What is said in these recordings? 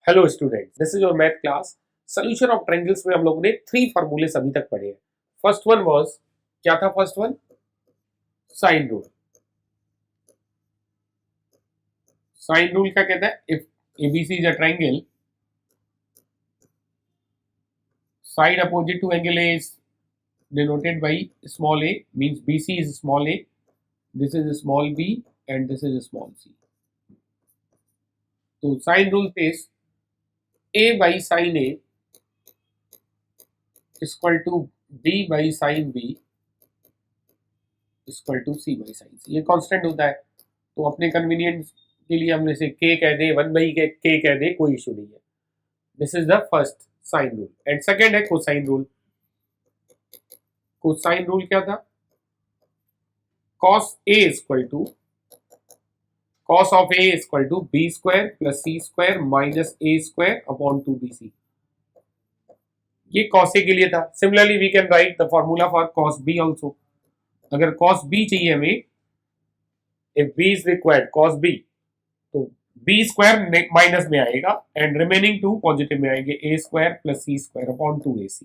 Hello students, this is your math class. Solution of triangles में हम लोगों ने 3 फार्मूले अभी तक पढ़े हैं। फर्स्ट वन वाज, क्या था first one? Sine rule. Sine rule क्या कहता है? If ABC is a triangle, side opposite to angle A is denoted by small a, means BC is small a, this is small b and this is small c. तो sine rule says a by sin a is equal to b by sin b equal to c by sine c. ये constant होता है, तो अपने convenience के लिए हम इसे के कह दे, वन बाई के कह दे, कोई इशू नहीं है। This is the first sine rule. And second है कोसाइन रूल। कोसाइन रूल क्या था? cos a is equal to cos of a is equal to b square plus c square minus a square upon 2bc। ये cos a के लिए था। Similarly we can write the formula for cos b also. अगर cos b चाहिए हमें, if b is required cos b, तो b square minus में आएगा एंड रिमेनिंग टू पॉजिटिव में आएंगे, a square plus c square upon 2ac।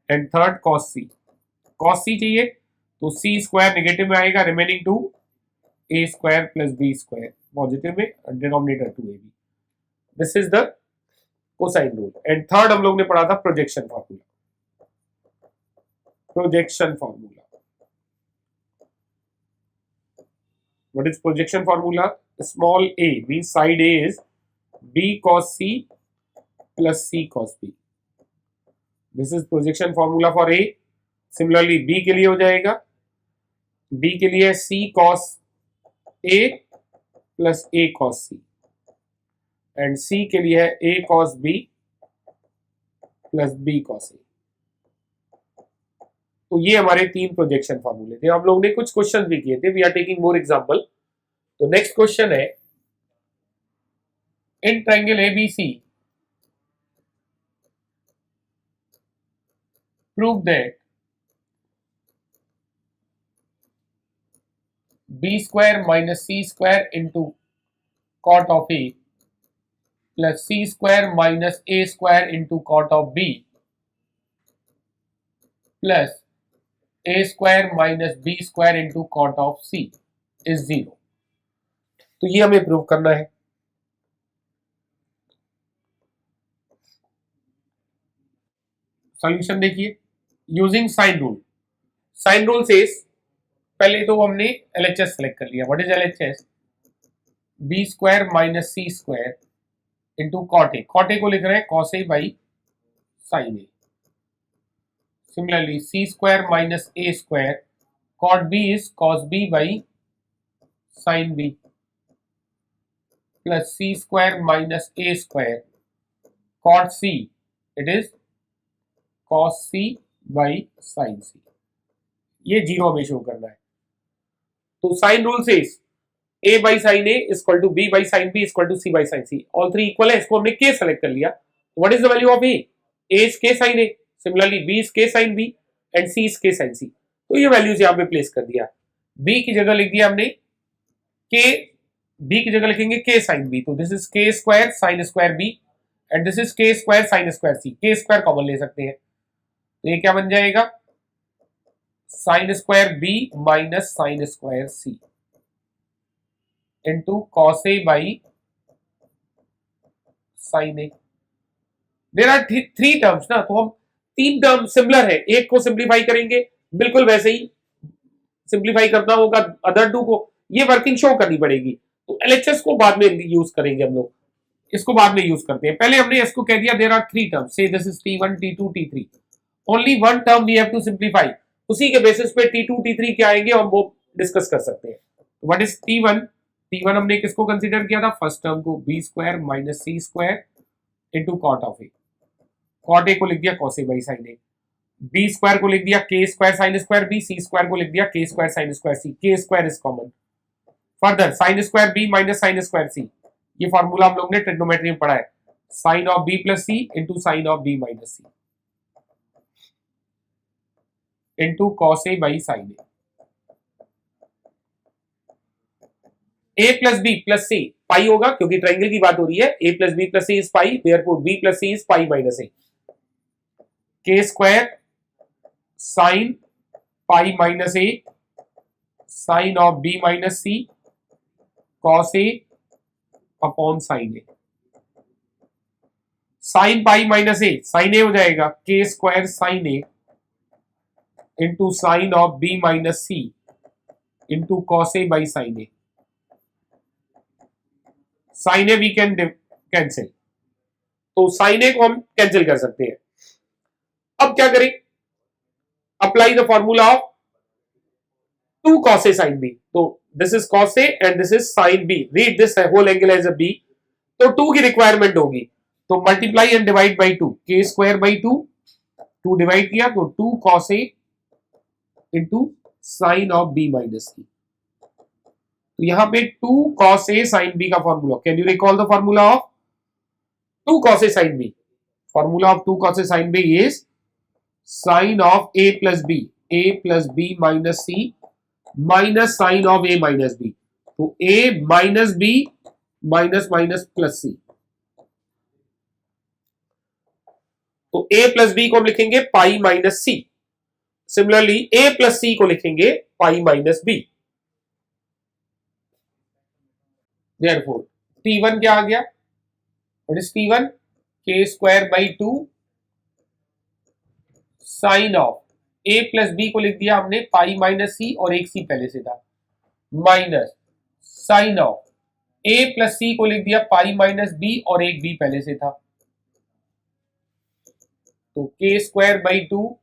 And third cos c चाहिए तो c स्क्वायर नेगेटिव में आएगा, remaining two a square plus b square positive में, denominator 2ab। This is the cosine rule. And third हम लोग ने पढ़ा था projection formula. Projection formula, what is projection formula? Small a means side a is b cos c plus c cos b. This is projection formula for a. Similarly b के लिए हो जाएगा, b के लिए c cos a plus a cos c and c के लिए है a cos b plus b cos a। तो ये हमारे 3 प्रोजेक्शन फॉर्मूले थे। हम लोग ने कुछ क्वेश्चन भी किए थे। We are taking more example. तो नेक्स्ट क्वेश्चन है, in triangle ABC prove that b square minus c square into cot of a plus c square minus a square into cot of b plus a square minus b square into cot of c is 0। तो ये हमें prove करना है। Solution देखिए, using sine rule. Sine rule से पहले तो हमने एलएचएस सेलेक्ट कर लिया। What is LHS? B square minus c square into cot a. Cot ए को लिख रहे हैं cos A by sine A. Similarly c square minus a square, cot b is cos b by sine b plus c square minus a square, cot c it is cos c by sine c. ये 0 हमें show करना है। तो sine rule से a by sine A equal to b by sine B equal to c by sine C. All three equal है, इसको हमने k select कर लिया। What is the value of a? a is k sine a, similarly b is k sine b and c is k sine c। तो ये values यहां पे place कर दिया। b की जगह लिख दिया हमने k, b की जगह लिखेंगे k साइन b, तो this is k square sine square b and this is k square sine square c। k square common ले सकते हैं, तो ये क्या बन जाएगा? Sine square b minus sine square c into cos A by sine A. There are 3 terms ना, तो हम 3 टर्म सिमिलर है, एक को सिंप्लीफाई करेंगे, बिल्कुल वैसे ही सिंप्लीफाई करना होगा अदर 2 को। ये वर्किंग शो करनी पड़ेगी। तो एलएचएस को बाद में यूज करेंगे हम लोग, इसको बाद में यूज करते हैं। पहले हमने इसको कह दिया there are 3 terms, say this is t1 t2 t3, only one term we have to simplify. उसी के बेसिस पे t2 t3 क्या आएंगे हम वो डिस्कस कर सकते हैं। What is t1? t1 हमने किसको कंसीडर किया था? फर्स्ट टर्म को, b square minus c square into cot of A. Cot ए को लिख दिया cos a by sin a, b square को लिख दिया k square sin square b, c square को लिख दिया k square sin square c। k square is common. Further sin square b minus sin square c, ये formula हम लोग ने ट्रिग्नोमेट्री में पढ़ा है, sin of b plus c into sin of b minus c into cos a by sin a। A plus b plus c pi होगा, क्योंकि triangle की बात हो रही है। A plus b plus c is pi, therefore b plus c is pi minus a. K square sine pi minus a sine of B minus c cos a upon sine A. Sine pi minus a sine a हो जाएगा k square sign A into sine of B minus C into cos A by sine A. Sine A we can cancel, तो sine A को हम cancel कर सकते हैं। अब क्या करें, apply the formula of 2 cos A sin B। तो this is cos A and this is sin B, read this whole angle as a B। तो 2 की रिक्वायरमेंट होगी, तो मल्टीप्लाई एंड डिवाइड बाई 2, के स्क्वायर बाई 2 डिवाइड किया तो 2 cos A into sine of B minus C. तो यहां पे 2 cos A sin B का formula, can you recall the formula of 2 cos A sin B? Formula of 2 cos A sin B is sine of A plus B minus C minus sine of A minus B। तो A minus B minus minus plus C, तो A plus B को हम लिखेंगे pi minus C। Similarly A plus C को लिखेंगे pi minus B। Therefore T1 क्या आ गया, what is T1? K square by 2 sine of A plus B को लिख दिया हमने पाई माइनस सी, और एक सी पहले से था, minus sine of A plus C को लिख दिया पाई माइनस बी, और एक बी पहले से था। तो के square by 2,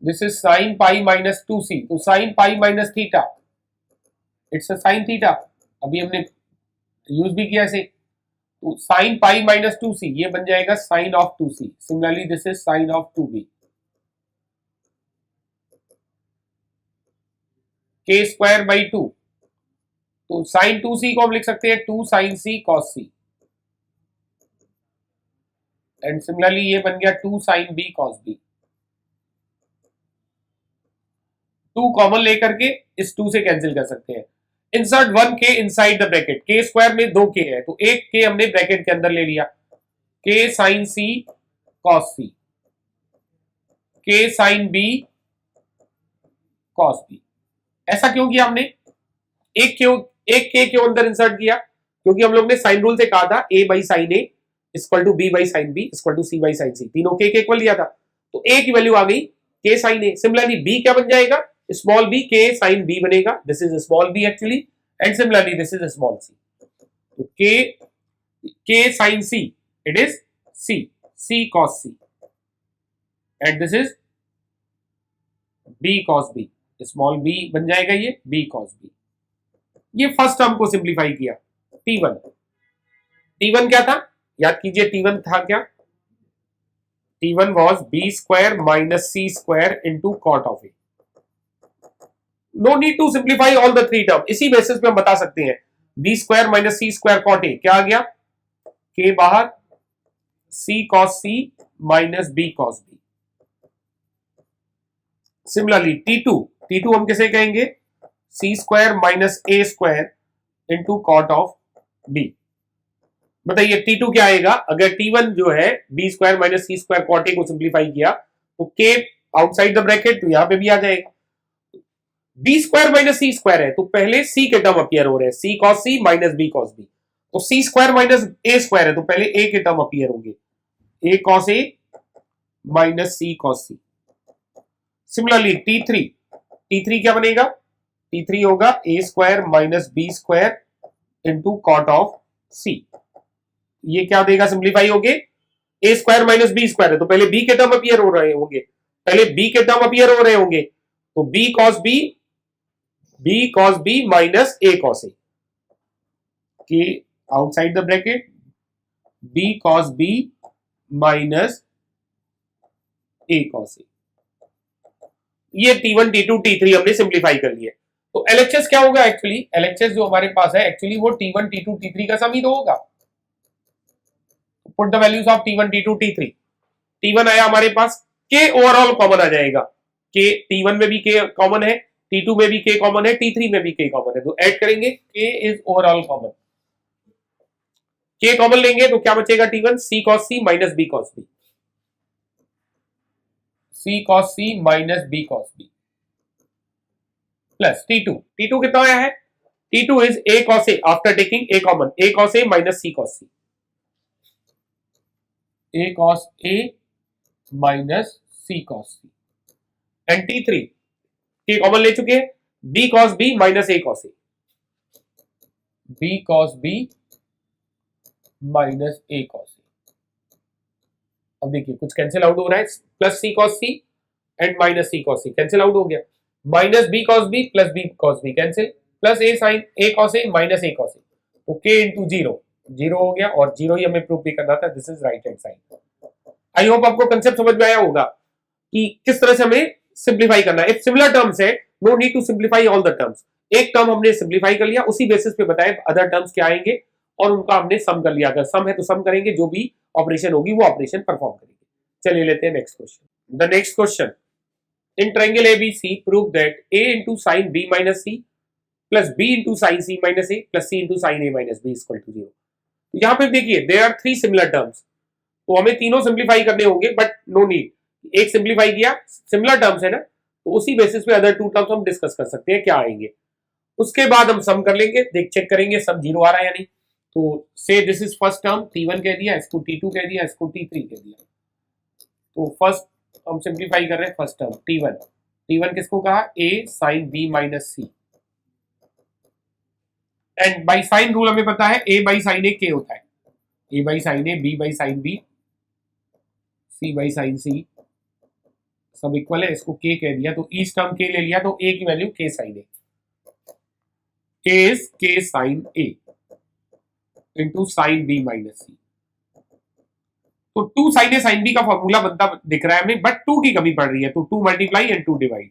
this is sine pi minus 2c, तो sine pi minus theta, it's a sine theta, अभी हमने यूज भी किया इसे। तो साइन पाई माइनस 2c ये बन जाएगा sine of 2c। Similarly this is sine of 2b। K square by 2, तो साइन 2c को हम लिख सकते हैं 2 sine c cos c, and similarly ये बन गया 2 sine b cos b। 2 common लेकर के इस 2 से कैंसिल कर सकते हैं। इंसर्ट 1 के इनसाइड द ब्रैकेट, के स्क्वायर में 2 के है, तो एक के हमने ब्रैकेट के अंदर ले लिया, के साइन c कॉस c, के साइन b कॉस b। ऐसा क्यों किया हमने, एक के क्यों अंदर इंसर्ट किया? क्योंकि हम लोग ने साइन रूल से कहा था a by sine A equal to b by sine B equal to c by sine c, तीनों के इक्वल लिया था, तो a की वैल्यू आ गई k साइन ए। सिमिलरली b क्या बन जाएगा, small b k sine b बनेगा, this is small b actually, and similarly this is small c। तो k sine c it is c cos c, and this is b cos b, small b बन जाएगा ये b cos b। ये first term को simplify किया। T1 क्या था, याद कीजिए T1 था क्या, T1 was b square minus c square into cot of a। No need to simplify all the 3 term, इसी बेसिस पे हम बता सकते हैं। b square minus c square cot a क्या आ गया, k बाहर c cos c minus b cos b। Similarly T2 हम कैसे कहेंगे, c square minus a square into cot of b। बताइए T2 क्या आएगा, अगर T1 जो है b square minus c square cot a को सिंप्लीफाई किया तो k आउटसाइड द ब्रैकेट, तो यहां पे भी आ जाएगा। b square minus c square है, तो पहले c के टर्म अपीयर हो रहे हैं, c cos c minus b cos b, तो c square minus a square है, तो पहले a के टर्म अपीयर होंगे, a cos a minus c cos c। Similarly T3 क्या बनेगा, T3 होगा a square minus b square into cot of c। ये क्या देगा, सिंप्लीफाई होगे, a square minus b square है, तो पहले b के टर्म अपीयर हो रहे होंगे, तो b cos b minus a cos a, कि outside the bracket b cos b minus a cos a। ये T1 T2 T3 हमने सिंप्लीफाई कर लिया। तो LHS क्या होगा, एक्चुअली LHS जो हमारे पास है एक्चुअली वो T1 T2 T3 का सम ही तो होगा। Put the values of T1 T2 T3। T1 आया हमारे पास, K ओवरऑल कॉमन आ जाएगा, K T1 में भी K कॉमन है, T2 में भी k कॉमन है, T3 में भी k कॉमन है, तो ऐड करेंगे k is overall common. k common लेंगे तो क्या बचेगा T1 c cos c minus b cos b, c cos c minus b cos b plus T2 कितना आया है, T2 is a cos a after taking a common, a cos a minus c cos c, a cos a minus c cos c, and T3 k common ले चुके हैं, b cos b minus a cos a, b cos b minus a cos a। अब देखिए कुछ cancel out हो रहा है, plus c cos c and minus c cos c cancel out हो गया, minus b cos b plus b cos b cancel, plus a sin a cos a minus a cos a, तो k into zero हो गया, और zero ही हमें proof भी करना था, this is right hand side. I hope आपको concept समझ में आया होगा कि किस तरह से हमें सिंप्लीफाई करना है। इफ सिमिलर टर्म्स है, no need to simplify all the terms, एक टर्म हमने सिंप्लीफाई कर लिया, उसी बेसिस पे बताए अदर टर्म्स क्या आएंगे, और उनका हमने सम कर लिया, अगर सम है तो सम करेंगे, जो भी ऑपरेशन होगी वो ऑपरेशन परफॉर्म करेंगे। चलिए लेते हैं next question. The next question, in triangle ABC prove that a into sin b minus c plus b into sin c minus a plus c into sin a minus b is equal to 0। तो यहाँ पे देखिए there are three similar terms, तो हमें तीनों simplify करने होंगे, but no need, एक सिंप्लीफाई किया, सिमिलर टर्म्स है ना, तो उसी बेसिस पे अदर टू टर्म्स हम डिस्कस कर सकते हैं क्या आएंगे, उसके बाद हम सम कर लेंगे, देख चेक करेंगे सम जीरो आ रहा है या नहीं। तो से this is first term, T1 कह दिया, इसको T2 कह दिया, इसको T3 कह दिया, तो फर्स्ट हम सिंप्लीफाई कर रहे हैं फर्स्ट टर्म T1 किसको कहा, a sin b minus c, and by sine rule हमें पता है a by sine a k होता है, a by sine a, b by sine b, c by sine c सब इक्वल है, इसको k कह दिया, तो इस टर्म k ले लिया, तो a की value k sine a, a is k sine a into sine b minus c, तो 2 साइन ए साइन बी का फॉर्मूला बनता दिख रहा है हमें, बट 2 की कमी पड़ रही है, तो 2 multiply and 2 divide,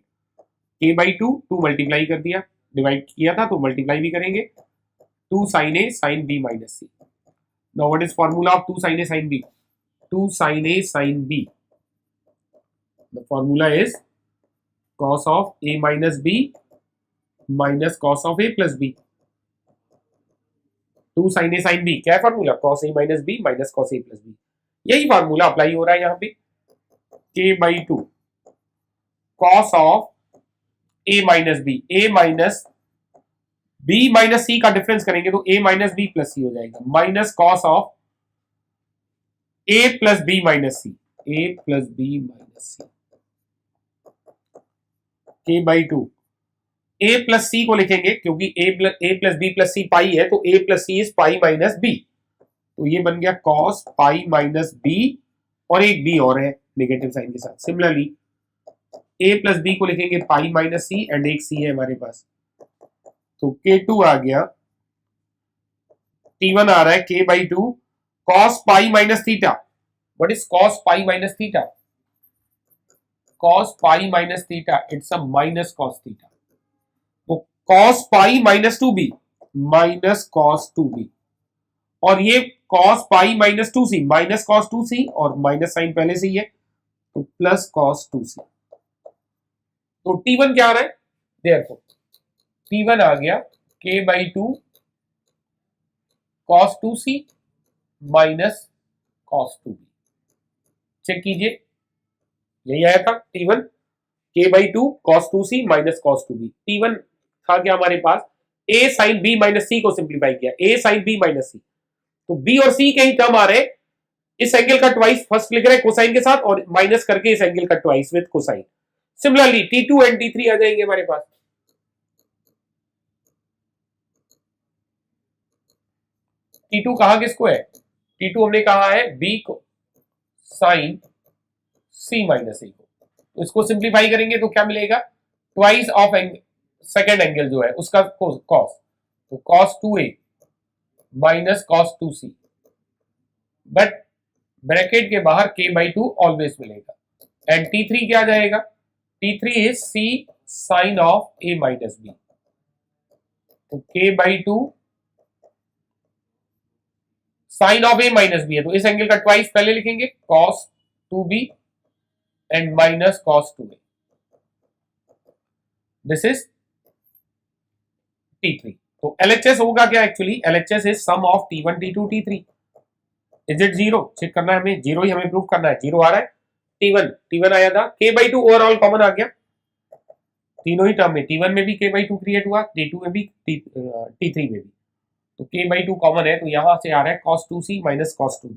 k by 2 multiply कर दिया, डिवाइड किया था तो मल्टीप्लाई भी करेंगे, 2 sine A sine b minus c. Now what is formula of 2 sine A sine b, 2 sine A sine b, the formula is cos of a minus b minus cos of a plus b, 2 sine A sine b क्या है formula, cos a minus b minus cos a plus b, यही formula apply हो रहा है यहाँ पे, k by 2 cos of a minus b, a minus b minus c का difference करेंगे तो a minus b plus c हो जाएगा, minus cos of a plus b minus c, a plus b minus c, k by 2 a plus c को लिखेंगे क्योंकि a plus b plus c pi है, तो a plus c is pi minus b, तो ये बन गया cos pi minus B, और एक बी और है नेगेटिव साइन के साथ, सिमिलरली a प्लस बी को लिखेंगे पाई माइनस सी, एंड एक सी है हमारे पास, तो k2 आ गया, T1 आ रहा है k by 2 cos pi minus theta, what is cos pi minus theta, cos pi minus theta it's a minus cos theta, तो cos pi minus 2b minus cos 2b, और ये cos pi minus 2c minus cos 2c, और minus sign पहले से ही है तो plus cos 2c, तो T1 क्या आ रहा है, देयरफॉर T1 आ गया k by 2 cos 2c minus cos 2b, check कीजिए यही आया था T1 k by 2 cos 2c minus cos 2b, T1 था क्या हमारे पास, a sin b minus c को सिंप्लीफाई किया, a sin b minus c, तो b और c के ही टर्म आ रहे, इस एंगल का ट्वाइस फर्स्ट लिख रहे हैं कोसाइन के साथ, और माइनस करके इस एंगल का twice with cosine, similarly T2 and T3 आ जाएंगे हमारे पास, T2 कहा किसको है, T2 हमने कहा है b को साइन c माइनस a को, तो इसको सिंप्लीफाई करेंगे तो क्या मिलेगा, ट्वाइस ऑफ सेकेंड एंगल जो है उसका कॉस, तो cos 2a minus cos 2c, but bracket के बाहर k बाई 2 ऑलवेज मिलेगा, एंड T3 क्या जाएगा, T3 is c sine of a minus b, तो k by 2 sine of a minus b है, तो इस एंगल का ट्वाइस पहले लिखेंगे cos 2b and minus cos 2a, this is T3। तो LHS होगा क्या actually? LHS is sum of T1 T2 T3। Is it zero? Check करना है हमें, जीरो ही हमें प्रूव करना है। जीरो आ रहा है, T1 आया था, K/2 ओवरऑल कॉमन आ गया तीनों ही टर्म में। T1 में भी K/2 क्रिएट हुआ, T2 में भी, T3 में भी। तो K/2 कॉमन है, तो यहां से आ रहा है cos 2c minus cos 2b,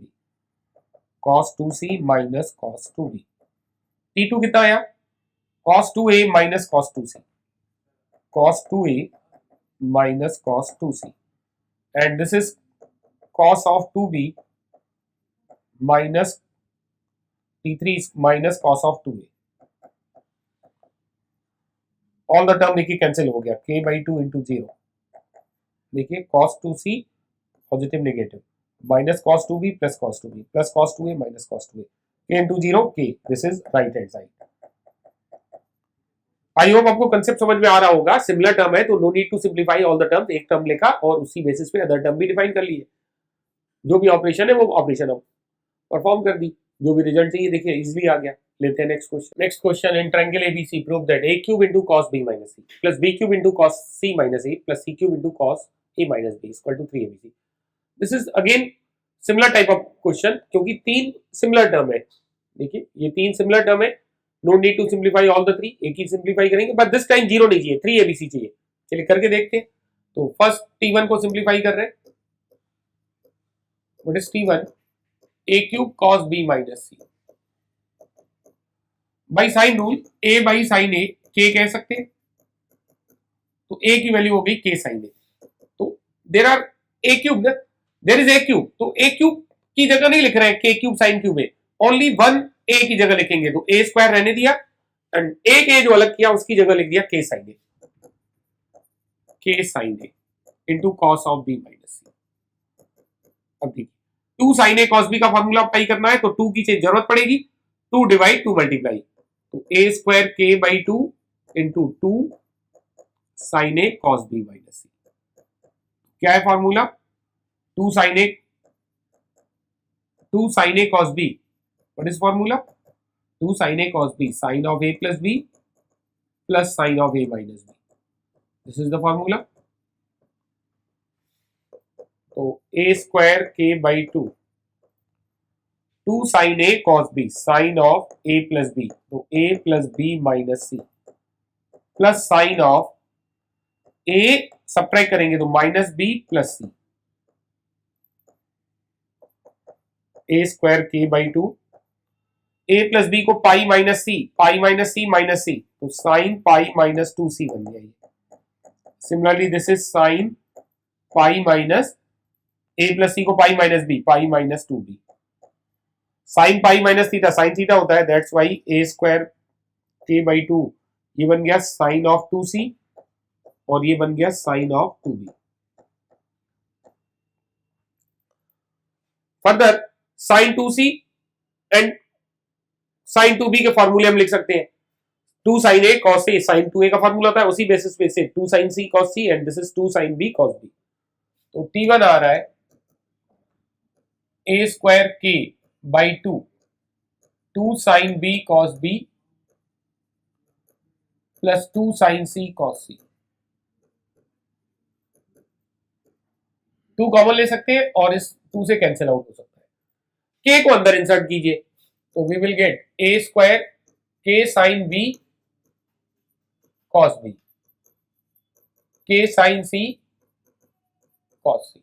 cos 2c minus cos 2b। T2 कितना आया? cos 2a minus cos 2c, cos 2a minus cos 2c, and this is cos of 2b minus T3 minus cos of 2a। All the term देखिए cancel हो गया, K/2 into zero, देखिए cos 2c positive negative minus cos 2b plus cos 2b plus cos 2a minus cos 2a, k into zero k, this is right hand side. I hope आपको concept समझ में आ रहा होगा। Similar term है तो no need to simplify all the terms, एक term लिखा और उसी बेसिस पे अदर टर्म भी डिफाइन कर लिए, जो भी ऑपरेशन है वो ऑपरेशन अब परफॉर्म कर दी, जो भी रिजल्ट चाहिए देखिए इजीली आ गया। लेते हैं next question. Next question, in triangle ABC prove that a cube into cos b minus c plus b cube into cos c minus a plus c cube into cos a minus b equal to 3abc। This is again similar type of question, क्योंकि तीन similar term है। देखिए ये तीन similar term है, no need to simplify all the three, एक ही simplify करेंगे, बट दिस टाइम जीरो नहीं चाहिए, 3abc चाहिए। चलिए करके देखते हैं। तो फर्स्ट T1 को सिंप्लीफाई कर रहे हैं, what is T1? a cube cos b minus c by sine rule, a by sine a k कह सकते हैं, तो a की वैल्यू हो गई k साइन a। तो देर आर a क्यूब ना, देर इज a क्यूब, तो a क्यूब की जगह नहीं लिख रहे हैं k क्यूब साइन क्यूब है, ओनली वन a की जगह लिखेंगे, तो a स्क्वायर रहने दिया एंड एक a जो अलग किया उसकी जगह लिख दिया k sine a into cos of b minus c। अब देखिए 2 साइन a cos b का फॉर्मूला अप्लाई करना है, तो 2 की जरूरत पड़ेगी, 2 डिवाइड 2 मल्टीप्लाई, तो a square k/2 into 2 sine a cos b minus c। क्या है formula? 2 sine a cos b, what is formula? 2 sine a cos b, sine of a plus b plus sine of a minus b, this is the formula. तो a square k/2, 2 sine a cos b, sine of a plus b, तो a plus b minus c plus sine of a subtract करेंगे तो minus b plus c, a square k/2, a plus b को pi minus c, pi minus c minus c, तो sine pi minus 2c बन गया ये। Similarly this is sine pi minus a plus c को pi minus b, पाई minus 2b, sign pi minus theta, sine theta होता है, that's why a square k/2 ये बन गया साइन ऑफ 2c और ये बन गया sine of 2b। Further sine 2c and sine 2b के फॉर्मूले हम लिख सकते हैं, 2 sine a cos a sine 2a का फॉर्मूला था, उसी बेसिस पे से 2 sine c cos c and this is 2 sine b cos b। तो T1 आ रहा है a square k/2 2 sine b cos b plus 2 sine c cos c। 2 common ले सकते हैं और इस 2 से कैंसिल आउट हो सकता है। k को अंदर इंसर्ट कीजिए, तो we will get a square k sine b cos b, k sine c cos c।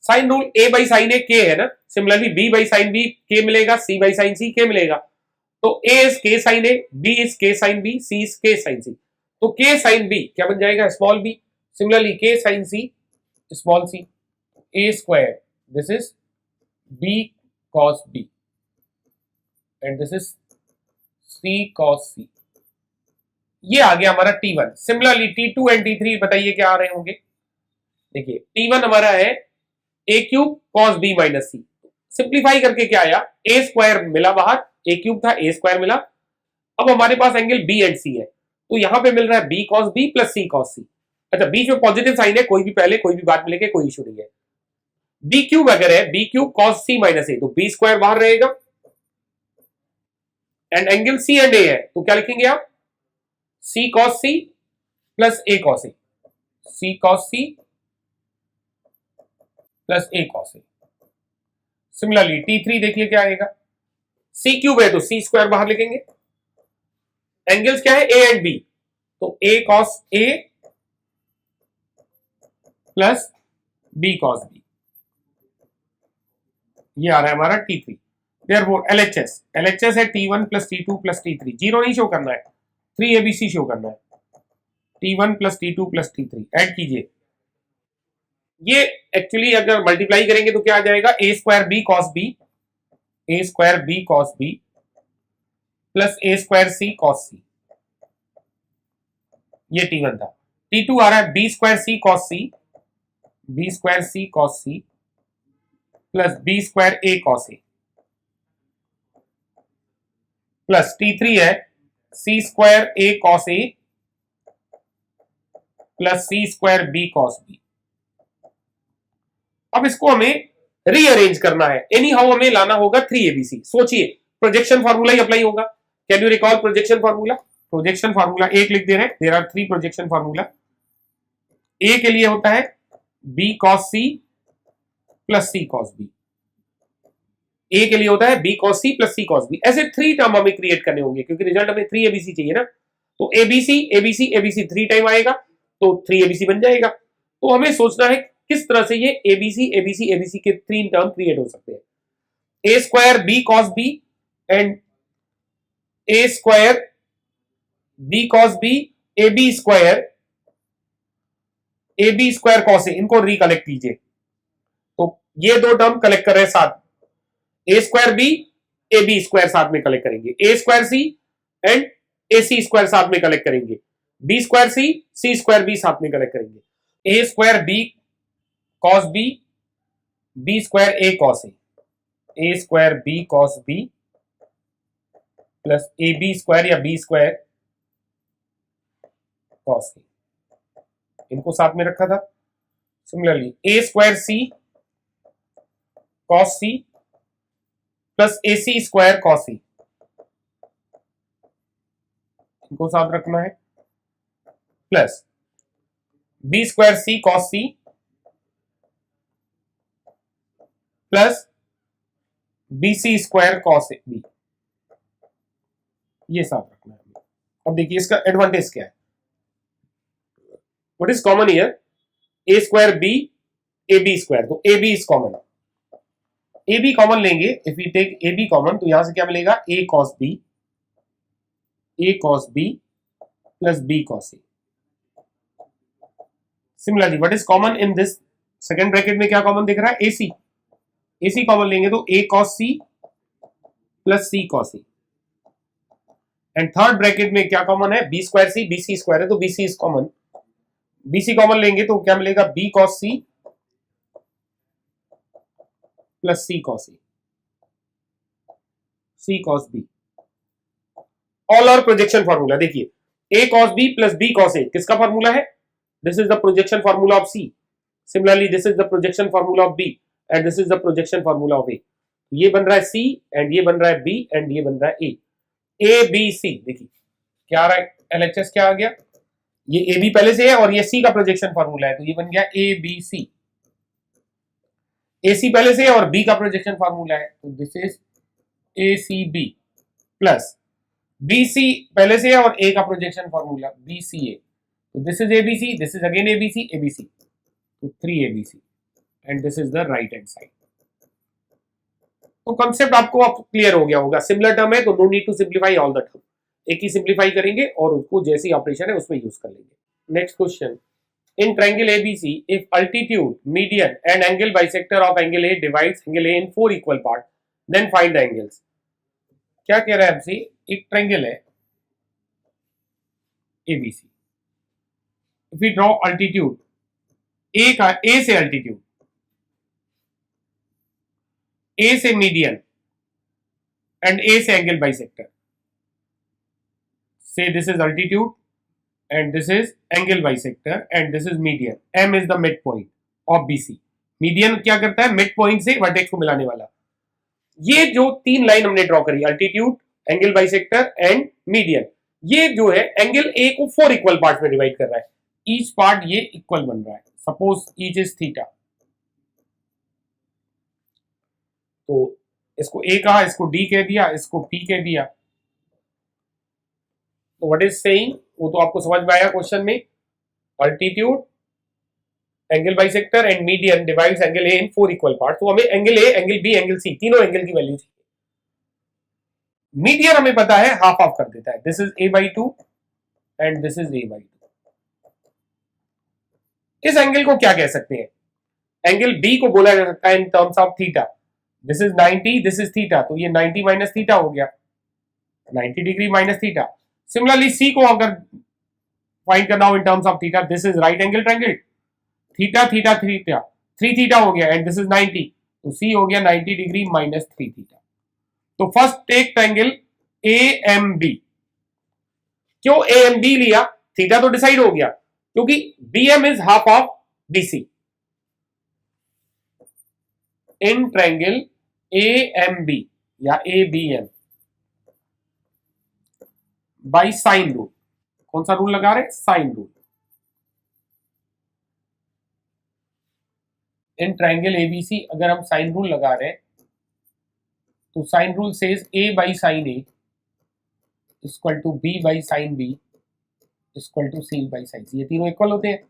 Sine rule a by sine a k है ना, similarly b by sine b k मिलेगा, c by sine c k मिलेगा, तो a is k sine a, b is k sine b, c is k sine c, तो k sine b क्या बन जाएगा? Small b, similarly k sine c small c, a square this is b cos b and this is c cos c। ये आ गया हमारा T1। Similarly T2 and T3 बताइए क्या आ रहे होंगे। देखिए T1 हमारा है a cube cos b minus c, simplify करके क्या आया? a स्क्वायर मिला बाहर, a क्यूब था a स्क्वायर मिला, अब हमारे पास एंगल b एंड c है, तो यहां पे मिल रहा है b cos b plus c cos c। अच्छा बीच में पॉजिटिव साइन है, कोई भी पहले कोई भी बाद में लेके कोई इशू नहीं है। b क्यूब अगर है b cube cos c minus a, तो b स्क्वायर बाहर रहेगा and angle c and a है, तो क्या लिखेंगे आप? सी cos c plus A cos a, c cos c plus A cos a. Similarly T3 देखिए क्या आएगा, सी क्यूब है तो सी स्क्वायर बाहर लिखेंगे, एंगल्स क्या है ए एंड बी, तो a cos a plus b cos b, ये आ रहा है हमारा T3। देयरफॉर LHS है T1 plus T2 plus T3, zero नहीं शो करना है, 3 ABC शो करना है, T1 plus T2 plus T3 add कीजिए। ये एक्चुअली अगर मल्टीप्लाई करेंगे तो क्या आ जाएगा, a square b cos b, a square b cos b plus a square c cos c, ये T1 था। T2 आ रहा है b square c cos c, b square c cos c plus b square a cos a, plus T3 है c square a cos a plus c square b cos b. अब इसको हमें rearrange करना है, any how हमें लाना होगा 3ABC। सोचिए प्रोजेक्शन फार्मूला ही अप्लाई होगा। Can you recall projection formula? Projection formula एक लिख दे रहे हैं, देयर आर 3 प्रोजेक्शन फार्मूला। ए के लिए होता है B cos c plus c cos b, ए के लिए होता है B cos c plus c cos B. ऐसे 3 टर्म हमें क्रिएट करने होंगे क्योंकि रिजल्ट हमें 3ABC चाहिए ना, तो एबीसी एबीसी एबीसी 3 टाइम आएगा तो 3ABC बन जाएगा। तो हमें सोचना है किस तरह से ये एबीसी एबीसी एबीसी के 3 टर्म क्रिएट हो सकते हैं। A square b cos b and a square b cos b, a b square cos a, इनको रिकलेक्ट कीजिए। तो ये 2 टर्म कलेक्ट कर रहे हैं साथ, a square b a b square साथ में कलेक्ट करेंगे, a square c and a c square साथ में कलेक्ट करेंगे, b square c square b साथ में कलेक्ट करेंगे, a square b cos b, b square a cos a square b cos b plus a b square या b square cos a, इनको साथ में रखा था। Similarly a square c cos c plus A c square cos c, इनको साथ रखना है, plus b square c cos c plus b c square cos b, ये साथ रखना है। अब देखिए इसका एडवांटेज क्या है, what is common here, a square b a b square, तो a b is common, a b common लेंगे, if we take a b common तो यहां से क्या मिलेगा, a cos b plus b cos a. Similarly what is common in this, second bracket में क्या common दिख रहा है, ए सी कॉमन लेंगे तो a cos c plus c cos a, and third bracket में क्या कॉमन है, b square c b c square है तो b c is common, b c common लेंगे तो क्या मिलेगा, b cos c plus c cos a, c cos b. All are projection formula, देखिए a cos b plus b cos a किसका formula है, this is the projection formula of c, similarly this is the projection formula of b and this is the projection formula of a. ये बन रहा है सी and ये बन रहा है बी एंड ये बन रहा है ए बी सी। देखिए क्या आ रहा है, एलएचएस क्या आ गया, ये ए बी पहले से है और ये सी का प्रोजेक्शन फार्मूला है तो ये बन गया ए बी सी, ए सी पहले से है और बी का प्रोजेक्शन फार्मूला है तो this is a c b, plus b c पहले से है और ए का projection formula b c a, तो this is a b c, this is again a b c, तो 3ABC and this is the right hand side. तो concept आपको अब क्लियर हो गया होगा, सिमिलर टर्म है तो no need to simplify all the term, एक ही सिंप्लीफाई करेंगे और उसको जैसी ऑपरेशन है उसमें यूज कर लेंगे। Next question, in triangle ABC if altitude, median and angle bisector of angle A divides angle A in 4 equal part, then find the angles. क्या कह रहा है आपसे, एक ट्रायंगल है ABC, if we draw altitude A से altitude, A से median and A से angle bisector, say this is altitude and this is angle bisector and this is median, M is the midpoint of BC। Median क्या करता है, mid point से vertex को मिलाने वाला। ये जो 3 लाइन हमने ड्रॉ करी, altitude, angle bisector and median, ये जो है एंगल ए को 4 इक्वल पार्ट में डिवाइड कर रहा है, ईच पार्ट ये इक्वल बन रहा है, सपोज ईच इज थीटा, तो इसको ए कहा, इसको डी कह दिया, इसको पी कह दिया। तो व्हाट इज सेइंग, वो तो आपको समझ में आया क्वेश्चन में, altitude, angle bisector and median divides angle a in 4 equal part. तो हमें angle a, angle b, angle c, तीनों एंगल की वैल्यू चाहिए। मीडियन हमें पता है हाफ हाफ कर देता है, this is a/2 and this is a/2। इस एंगल को क्या कह सकते हैं, एंगल बी को बोला जा सकता है in terms of theta, this is 90, this is theta, तो ये 90 माइनस थीटा हो गया, 90 degree minus theta. Similarly c को अगर फाइंड करना हो in terms of theta, this is right angle triangle, theta theta theta, 3 theta हो गया एंड दिस इज 90, तो सी हो गया 90 डिग्री माइनस 3 थीटा। तो फर्स्ट टेक ट्रायंगल AMB। क्यों AMB लिया, थीटा तो डिसाइड हो गया, क्योंकि BM is half of BC। In triangle AMB या ABM बाय साइन रूल, कौन सा रूल लगा रहे, sine rule. In triangle ABC अगर हम साइन रूल लगा रहे हैं तो sine rule says A by sine A equal to B by sine B equal to C by sine C, ये तीनों इक्वल होते हैं।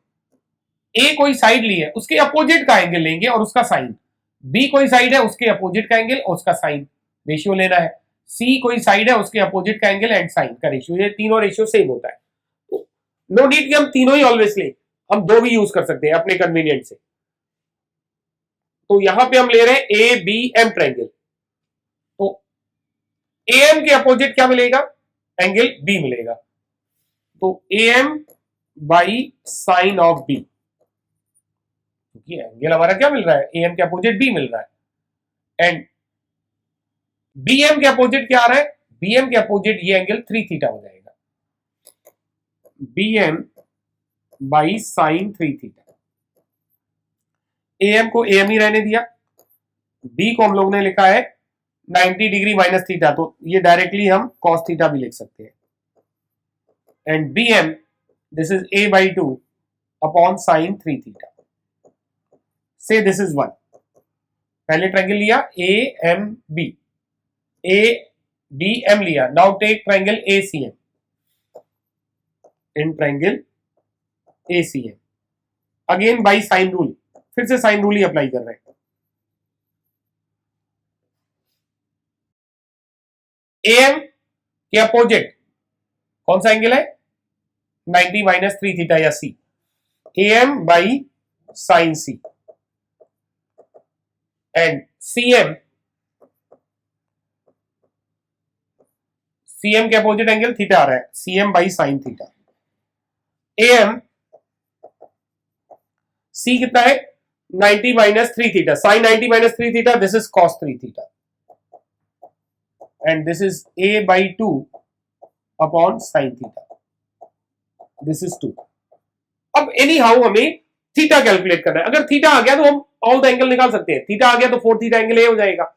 A कोई साइड ली है, उसके अपोजिट का एंगल लेंगे और उसका साइन, B कोई साइड है, उसके अपोजिट का एंगल और उसका साइन, रेशियो लेना है। C कोई साइड है, उसके अपोजिट का एंगल एंड साइन का रेशियो, ये तीनों रेशियो सेम होता है। तो नो नीड कि हम तीनों ही ऑलवेज लें, हम दो भी यूज कर सकते हैं अपने कन्वीनियंट से। तो यहां पे हम ले रहे हैं ABM ट्रायंगल, तो AM के अपोजिट क्या मिलेगा, एंगल B मिलेगा, तो AM by sign of B, क्योंकि एंगल हमारा क्या मिल रहा है, AM के अपोजिट B मिल रहा है, एंड BM के अपोजिट क्या आ रहा है, BM के अपोजिट ये एंगल 3 थीटा हो जाएगा, BM by sine 3 theta. AM को AM ही रहने दिया, B को हम लोग ने लिखा है 90 डिग्री माइनस थीटा, तो ये डायरेक्टली हम कॉस थीटा भी लिख सकते हैं, and BM this is a/2 upon sine 3 theta. से दिस इज 1, पहले ट्रायंगल लिया AMB, ABM लिया, now take triangle ACM। In triangle ACM again by sine rule, फिर से साइन रूल ही अप्लाई कर रहे हैं। AM के अपोजिट कौन सा एंगल है, 90 माइनस 3 थीटा या C, AM by sine C, and CM के अपोजिट एंगल थीटा आ रहा है, CM by sine theta. AM C कितना है, 90 minus 3 theta, sine 90 minus 3 theta, this is cos 3 theta, and this is a/2 upon sine theta, this is 2। अब anyhow हमें theta calculate करना है, अगर थीटा आ गया तो हम ऑल द एंगल निकाल सकते हैं। थीटा आ गया तो 4 थीटा एंगल ए हो जाएगा,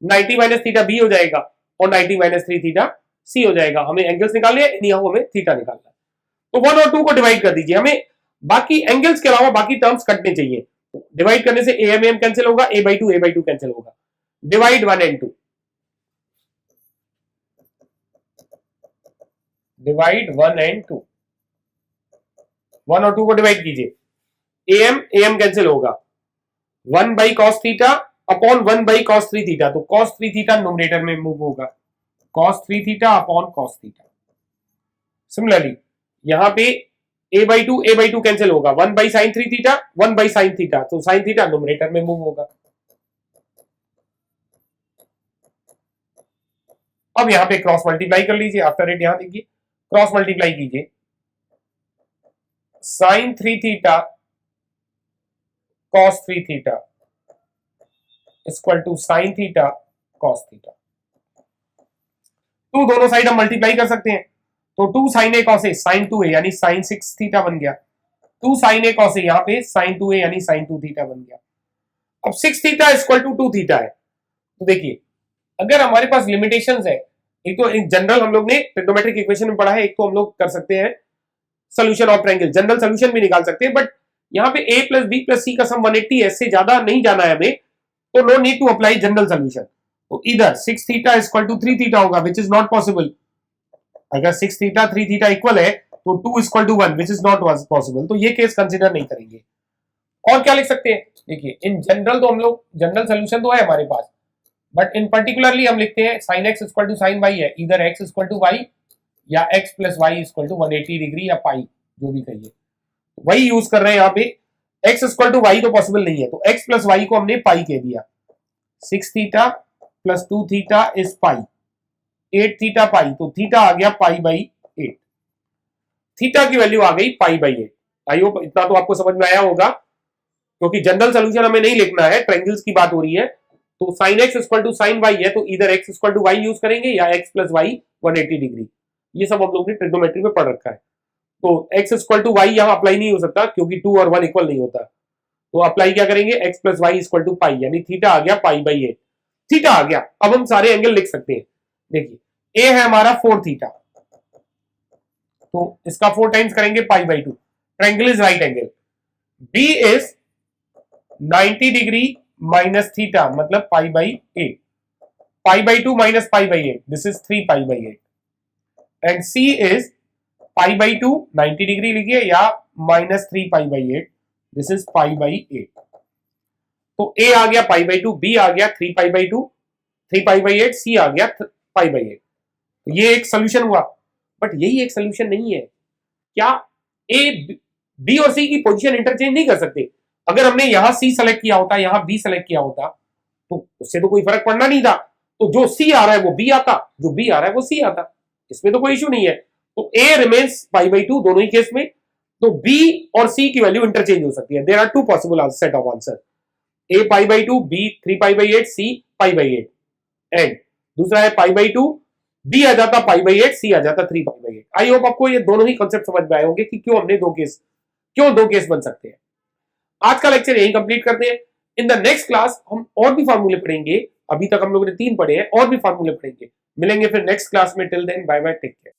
90 माइनस थीटा बी हो जाएगा और 90 माइनस 3 थीटा सी हो जाएगा। हमें एंगल्स निकालने हैं, एनी हाउ हमें थीटा निकालना है, तो 1 और 2 को डिवाइड कर दीजिए, हमें बाकी एंगल्स के अलावा बाकी टर्म्स कटने चाहिए। डिवाइड करने से AM कैंसिल होगा, a/2 कैंसिल होगा, डिवाइड 1 एंड 2, डिवाइड 1 एंड 2, 1 और 2 को डिवाइड कीजिए, AM कैंसिल होगा, 1 by cos theta upon 1 by cos 3 theta, तो कॉस 3 थीटा न्यूमरेटर में मूव होगा, cos 3 theta upon cos theta. Similarly यहां पे a/2 कैंसिल होगा, 1 by sine 3 theta, 1 by sine theta, तो साइन थीटा न्यूमरेटर में मूव होगा। अब यहां पे क्रॉस मल्टीप्लाई कर लीजिए, आफ्टर इट यहां देखिए क्रॉस मल्टीप्लाई कीजिए, sine 3 theta cos 3 theta equal to sine theta cos theta. तो दोनों साइड हम मल्टीप्लाई कर सकते हैं, तो 2 साइन ए कॉस ए साइन 2a यानी साइन 6 थीटा बन गया, 2 साइन ए कॉस ए यहां पे साइन 2a यानी साइन 2 थीटा बन गया। अब 6 थीटा इक्वल टू 2 थीटा है, तो देखिए अगर हमारे पास लिमिटेशंस है एक तो इन जनरल हम लोग ने ट्रिग्नोमेट्रिक इक्वेशन में पढ़ा है, एक तो हम लोग कर सकते हैं solution of triangle, general solution भी निकाल सकते हैं, बट यहाँ पे a प्लस बी प्लस सी का सम 180 है, इससे ज्यादा नहीं जाना है हमें, तो no need to apply general solution. तो इधर 6 थीटा इक्वल टू 3 थीटा होगा, विच इज नॉट पॉसिबल। अगर 6 थीटा 3 थीटा इक्वल है तो 2 equal to 1, which is not possible, तो ये केस कंसिडर नहीं करेंगे। और क्या लिख सकते हैं, देखिए इन जनरल तो हम लोग जनरल सोल्यूशन तो है हमारे पास, बट इन पर्टिकुलरली हम लिखते हैं sine x equal to sine y है, इधर एक्स इक्वल टू वाई या x plus y equal to 180 degree या पाई, जो भी कहिए वही यूज कर रहे हैं यहाँ पे। एक्स इक्वल टू वाई तो पॉसिबल नहीं है, तो एक्स प्लस वाई को हमने पाई कह दिया। 6 theta plus 2 theta is pi, 8 theta pi, तो थीटा आ गया पाई बाई 8, थीटा की वैल्यू आ गई पाई बाई 8। आई होप इतना तो आपको समझ में आया होगा, क्योंकि जनरल सोल्यूशन हमें नहीं लिखना है, ट्रायंगल्स की बात हो रही है। तो sine x equal to sine y है, तो इधर x equal to y use करेंगे या एक्स प्लस वाई 180 डिग्री, ये सब हम लोग ने ट्रिग्नोमेट्री में पढ़ रखा है। तो x इक्वल टू वाई यहाँ अप्लाई नहीं हो सकता, क्योंकि 2 और 1 इक्वल नहीं होता, तो अप्लाई क्या करेंगे, x plus y equal to pi, यानी थीटा आ गया पाई बाई 8, थीटा आ गया। अब हम सारे एंगल लिख सकते हैं, देखिए a है हमारा 4 थीटा, तो इसका 4 टाइम्स करेंगे pi by 2, triangle is right angle. b is 90 degree minus theta, मतलब pi by 8, pi by 2 minus pi by 8, this is 3 pi by 8, and c is pi by 2 90 degree लिखिए या minus 3 pi by 8, this is pi by 8। तो a आ गया पाई by 2, b आ गया 3 pi by 2, 3 pi by 8, c आ गया पाई by 8। तो ये एक solution हुआ, बट यही एक सोल्यूशन नहीं है। क्या a b और c की पोजीशन इंटरचेंज नहीं कर सकते? अगर हमने यहां c सेलेक्ट किया होता, यहां b सेलेक्ट किया होता, तो उससे तो कोई फर्क पड़ना नहीं था, तो जो c आ रहा है वो b आता, जो b आ रहा है वो c आता, इसमें तो कोई इश्यू नहीं है। तो a रिमेन्स पाई बाई 2 दोनों ही केस में, तो b और c की वैल्यू इंटरचेंज हो सकती है। There are two possible set of answer, a pi by 2, b 3 pi by 8, c pi by 8, and दूसरा है पाई बाई 2, b आ जाता पाई बाई 8, c आ जाता 3 पाई बाई 8। आई होप आपको ये दोनों ही कॉन्सेप्ट समझ में आए होंगे कि क्यों हमने दो केस बन सकते हैं। आज का लेक्चर यही कंप्लीट करते हैं। इन द नेक्स्ट क्लास हम और भी फार्मूले पढ़ेंगे, अभी तक हम लोगों ने 3 पढ़े हैं, और भी फार्मूले पढ़ेंगे। मिलेंगे फिर नेक्स्ट क्लास में, till then bye bye, take care.